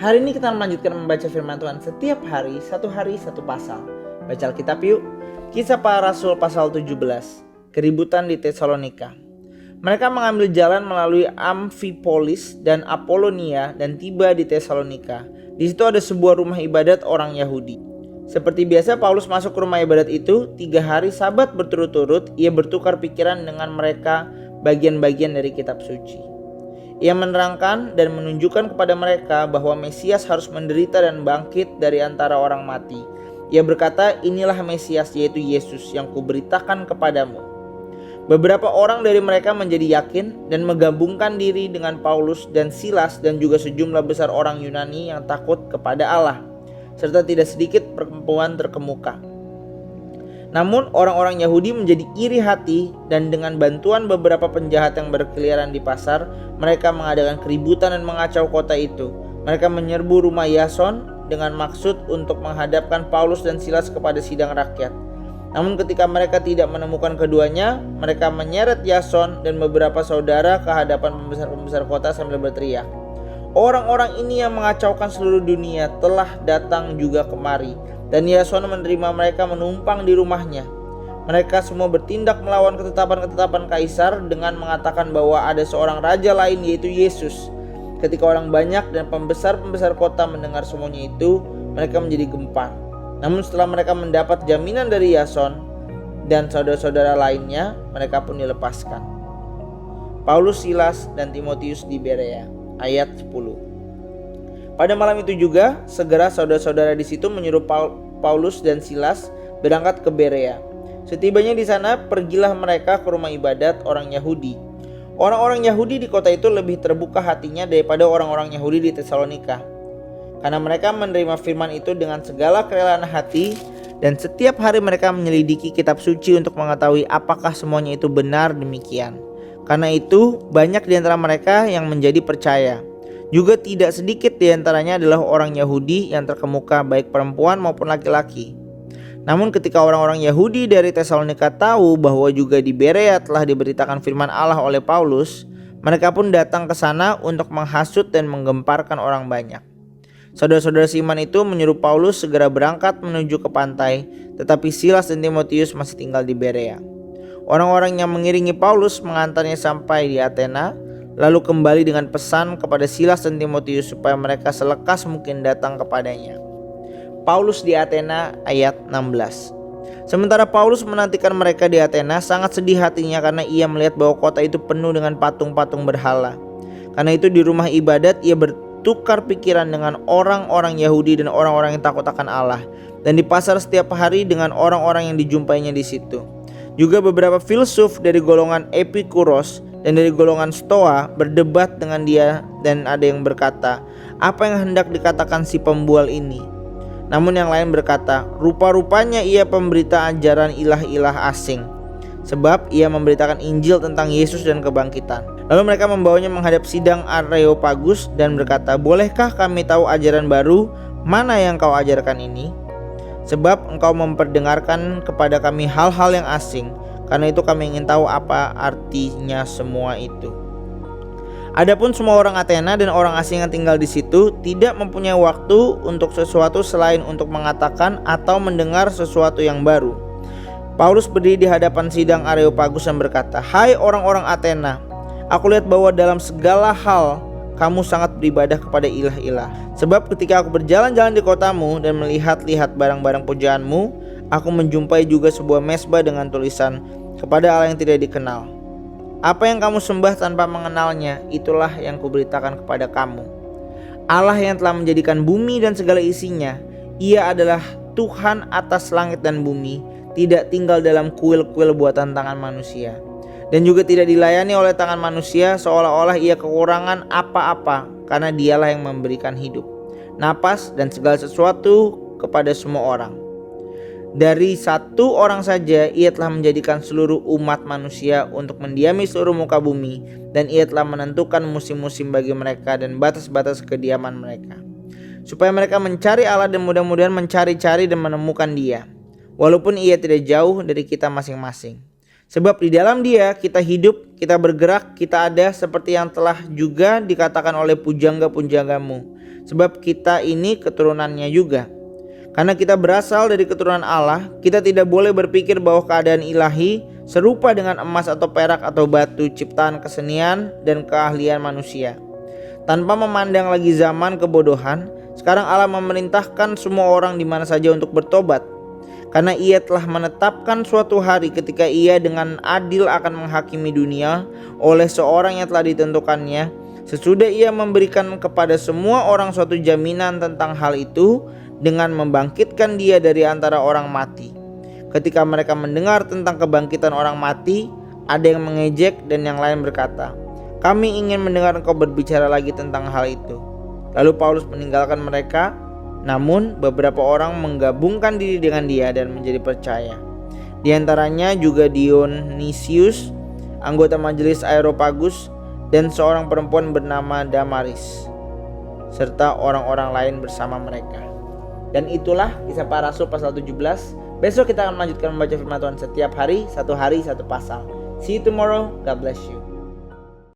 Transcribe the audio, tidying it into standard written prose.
Hari ini kita melanjutkan membaca firman Tuhan setiap hari satu pasal. Baca Alkitab yuk. Kisah Para Rasul pasal 17. Keributan di Tesalonika. Mereka mengambil jalan melalui Amfipolis dan Apolonia dan tiba di Tesalonika. Di situ ada sebuah rumah ibadat orang Yahudi. Seperti biasa Paulus masuk ke rumah ibadat itu. 3 hari Sabat berturut-turut ia bertukar pikiran dengan mereka bagian-bagian dari kitab suci. Ia menerangkan dan menunjukkan kepada mereka bahwa Mesias harus menderita dan bangkit dari antara orang mati. Ia berkata, inilah Mesias, yaitu Yesus yang kuberitakan kepadamu. Beberapa orang dari mereka menjadi yakin dan menggabungkan diri dengan Paulus dan Silas dan juga sejumlah besar orang Yunani yang takut kepada Allah, serta tidak sedikit perempuan terkemuka. Namun orang-orang Yahudi menjadi iri hati dan dengan bantuan beberapa penjahat yang berkeliaran di pasar, mereka mengadakan keributan dan mengacau kota itu. Mereka menyerbu rumah Yason dengan maksud untuk menghadapkan Paulus dan Silas kepada sidang rakyat. Namun ketika mereka tidak menemukan keduanya, mereka menyeret Yason dan beberapa saudara ke hadapan pembesar-pembesar kota sambil berteriak, orang-orang ini yang mengacaukan seluruh dunia telah datang juga kemari. Dan Yason menerima mereka menumpang di rumahnya. Mereka semua bertindak melawan ketetapan-ketetapan kaisar dengan mengatakan bahwa ada seorang raja lain, yaitu Yesus. Ketika orang banyak dan pembesar-pembesar kota mendengar semuanya itu, mereka menjadi gempar. Namun setelah mereka mendapat jaminan dari Yason dan saudara-saudara lainnya, mereka pun dilepaskan. Paulus, Silas, dan Timotius di Berea. Ayat 10. Pada malam itu juga, segera saudara-saudara di situ menyuruh Paulus dan Silas berangkat ke Berea. Setibanya di sana, pergilah mereka ke rumah ibadat orang Yahudi. Orang-orang Yahudi di kota itu lebih terbuka hatinya daripada orang-orang Yahudi di Tesalonika, karena mereka menerima firman itu dengan segala kerelaan hati, dan setiap hari mereka menyelidiki kitab suci untuk mengetahui apakah semuanya itu benar demikian. Karena itu, banyak di antara mereka yang menjadi percaya. Juga tidak sedikit di antaranya adalah orang Yahudi yang terkemuka, baik perempuan maupun laki-laki. Namun ketika orang-orang Yahudi dari Tesalonika tahu bahwa juga di Berea telah diberitakan firman Allah oleh Paulus, mereka pun datang ke sana untuk menghasut dan menggemparkan orang banyak. Saudara-saudara seiman itu menyuruh Paulus segera berangkat menuju ke pantai, tetapi Silas dan Timotius masih tinggal di Berea. Orang-orang yang mengiringi Paulus mengantarnya sampai di Athena, lalu kembali dengan pesan kepada Silas dan Timotius supaya mereka selekas mungkin datang kepadanya. Paulus di Athena ayat 16. Sementara Paulus menantikan mereka di Athena, sangat sedih hatinya karena ia melihat bahwa kota itu penuh dengan patung-patung berhala. Karena itu di rumah ibadat ia bertukar pikiran dengan orang-orang Yahudi dan orang-orang yang takut akan Allah, dan di pasar setiap hari dengan orang-orang yang dijumpainya di situ. Juga beberapa filsuf dari golongan Epikuros dan dari golongan Stoa berdebat dengan dia, dan ada yang berkata, apa yang hendak dikatakan si pembual ini? Namun yang lain berkata, rupa-rupanya ia pemberita ajaran ilah-ilah asing, sebab ia memberitakan Injil tentang Yesus dan kebangkitan. Lalu mereka membawanya menghadap sidang Areopagus dan berkata, bolehkah kami tahu ajaran baru mana yang kau ajarkan ini? Sebab engkau memperdengarkan kepada kami hal-hal yang asing. Karena itu kami ingin tahu apa artinya semua itu. Adapun semua orang Athena dan orang asing yang tinggal di situ tidak mempunyai waktu untuk sesuatu selain untuk mengatakan atau mendengar sesuatu yang baru. Paulus berdiri di hadapan sidang Areopagus dan berkata, hai orang-orang Athena, aku lihat bahwa dalam segala hal kamu sangat beribadah kepada ilah-ilah. Sebab ketika aku berjalan-jalan di kotamu dan melihat-lihat barang-barang pujaanmu, aku menjumpai juga sebuah mezbah dengan tulisan, kepada Allah yang tidak dikenal. Apa yang kamu sembah tanpa mengenalnya, itulah yang kuberitakan kepada kamu. Allah yang telah menjadikan bumi dan segala isinya, ia adalah Tuhan atas langit dan bumi, tidak tinggal dalam kuil-kuil buatan tangan manusia, dan juga tidak dilayani oleh tangan manusia seolah-olah ia kekurangan apa-apa, karena dialah yang memberikan hidup, napas dan segala sesuatu kepada semua orang. Dari satu orang saja ia telah menjadikan seluruh umat manusia untuk mendiami seluruh muka bumi, dan ia telah menentukan musim-musim bagi mereka dan batas-batas kediaman mereka, supaya mereka mencari Allah dan mudah-mudahan mencari-cari dan menemukan Dia, walaupun ia tidak jauh dari kita masing-masing. Sebab di dalam Dia kita hidup, kita bergerak, kita ada, seperti yang telah juga dikatakan oleh pujangga-pujanggamu. sebab kita ini keturunannya juga. Karena kita berasal dari keturunan Allah, kita tidak boleh berpikir bahwa keadaan ilahi serupa dengan emas atau perak atau batu ciptaan kesenian dan keahlian manusia. Tanpa memandang lagi zaman kebodohan, sekarang Allah memerintahkan semua orang di mana saja untuk bertobat. Karena Ia telah menetapkan suatu hari ketika Ia dengan adil akan menghakimi dunia oleh seorang yang telah ditentukannya, sesudah Ia memberikan kepada semua orang suatu jaminan tentang hal itu dengan membangkitkan Dia dari antara orang mati. Ketika mereka mendengar tentang kebangkitan orang mati, ada yang mengejek dan yang lain berkata, "Kami ingin mendengar engkau berbicara lagi tentang hal itu." Lalu Paulus meninggalkan mereka, namun beberapa orang menggabungkan diri dengan dia dan menjadi percaya. Di antaranya juga Dionysius, anggota majelis Areopagus, dan seorang perempuan bernama Damaris, serta orang-orang lain bersama mereka. Dan itulah Kisah Para Rasul pasal 17. Besok kita akan melanjutkan membaca firman Tuhan setiap hari, satu pasal. See you tomorrow. God bless you.